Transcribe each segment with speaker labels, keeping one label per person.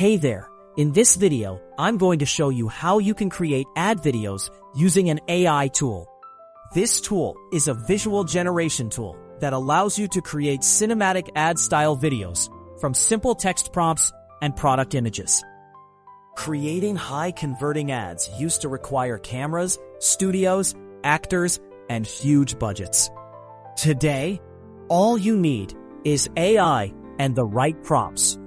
Speaker 1: Hey there, in this video, I'm going to show you how you can create ad videos using an AI tool. This tool is a visual generation tool that allows you to create cinematic ad-style videos from simple text prompts and product images. Creating high-converting ads used to require cameras, studios, actors, and huge budgets. Today, all you need is AI and the right prompts.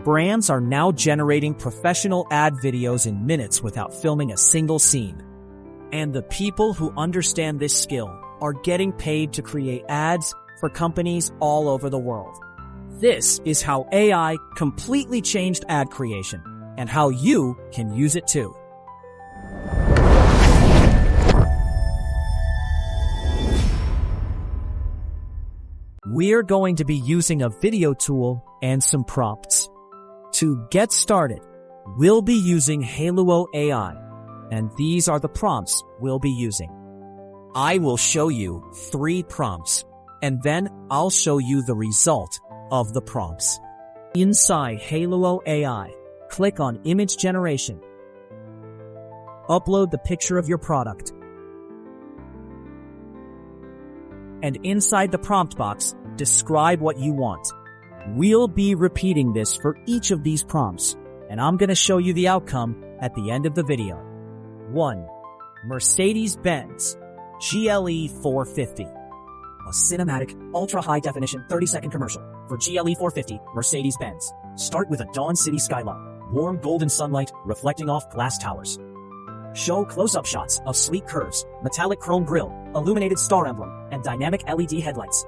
Speaker 1: Brands are now generating professional ad videos in minutes without filming a single scene. And the people who understand this skill are getting paid to create ads for companies all over the world. This is how AI completely changed ad creation, and how you can use it too. We're going to be using a video tool and some prompts. To get started, we'll be using Hailuo AI, and these are the prompts we'll be using. I will show you 3 prompts, and then I'll show you the result of the prompts. Inside Hailuo AI, click on Image Generation. Upload the picture of your product. And inside the prompt box, describe what you want. We'll be repeating this for each of these prompts, and I'm going to show you the outcome at the end of the video. 1. Mercedes-Benz GLE 450. A cinematic, ultra-high-definition 30-second commercial for GLE 450 Mercedes-Benz. Start with a dawn city skyline, warm golden sunlight reflecting off glass towers. Show close-up shots of sleek curves, metallic chrome grille, illuminated star emblem, and dynamic LED headlights.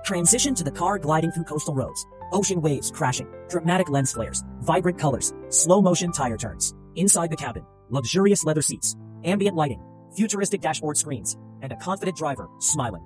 Speaker 1: Transition to the car gliding through coastal roads. Ocean waves crashing, dramatic lens flares, vibrant colors, slow-motion tire turns. Inside the cabin, luxurious leather seats, ambient lighting, futuristic dashboard screens, and a confident driver smiling.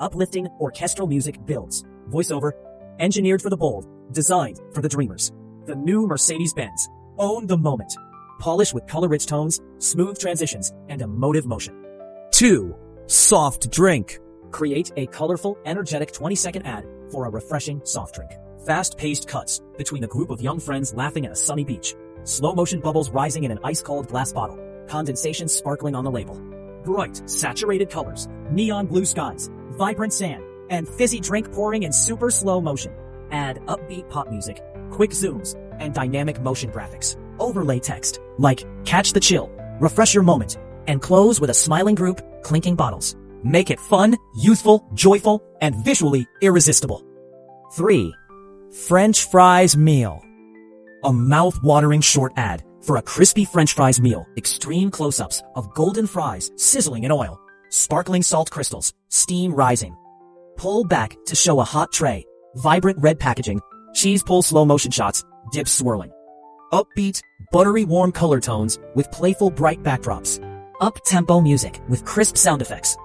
Speaker 1: Uplifting orchestral music builds. Voiceover, engineered for the bold, designed for the dreamers. The new Mercedes-Benz. Own the moment. Polish with color-rich tones, smooth transitions, and emotive motion. 2. Soft drink. Create a colorful, energetic 20-second ad for a refreshing soft drink. Fast-paced cuts between a group of young friends laughing at a sunny beach. Slow-motion bubbles rising in an ice-cold glass bottle. Condensation sparkling on the label. Bright, saturated colors, neon blue skies, vibrant sand, and fizzy drink pouring in super slow motion. Add upbeat pop music, quick zooms, and dynamic motion graphics. Overlay text like "Catch the chill," "Refresh your moment," and close with a smiling group, clinking bottles. Make it fun, youthful, joyful, and visually irresistible. 3. French fries meal. A mouth-watering short ad for a crispy French fries meal. Extreme close-ups of golden fries sizzling in oil. Sparkling salt crystals, steam rising. Pull back to show a hot tray. Vibrant red packaging. Cheese pull slow-motion shots. Dip swirling. Upbeat, buttery warm color tones with playful bright backdrops. Up-tempo music with crisp sound effects.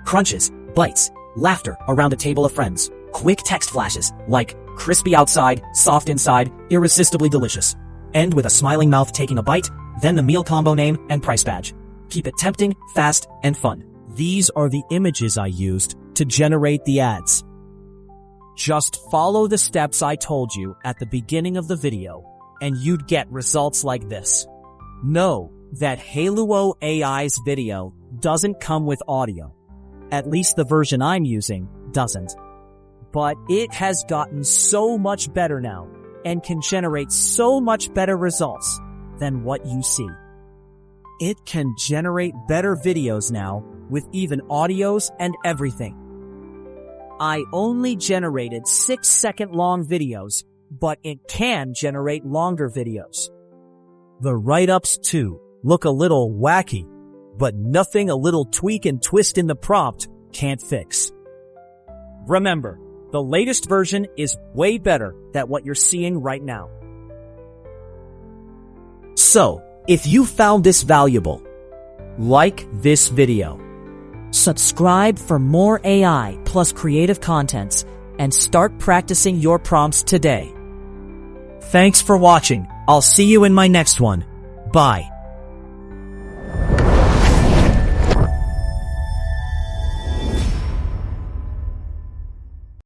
Speaker 1: Crunches, bites, laughter around a table of friends. Quick text flashes like crispy outside, soft inside, irresistibly delicious. End with a smiling mouth taking a bite, then the meal combo name and price badge. Keep it tempting, fast, and fun. These are the images I used to generate the ads. Just follow the steps I told you at the beginning of the video, and you'd get results like this. Know that Hailuo AI's video doesn't come with audio. At least the version I'm using doesn't. But it has gotten so much better now and can generate so much better results than what you see. It can generate better videos now with even audios and everything. I only generated 6-second long videos, but it can generate longer videos. The write-ups too look a little wacky, but nothing a little tweak and twist in the prompt can't fix. Remember, the latest version is way better than what you're seeing right now. So, if you found this valuable, like this video. Subscribe for more AI plus creative contents and start practicing your prompts today. Thanks for watching. I'll see you in my next one. Bye.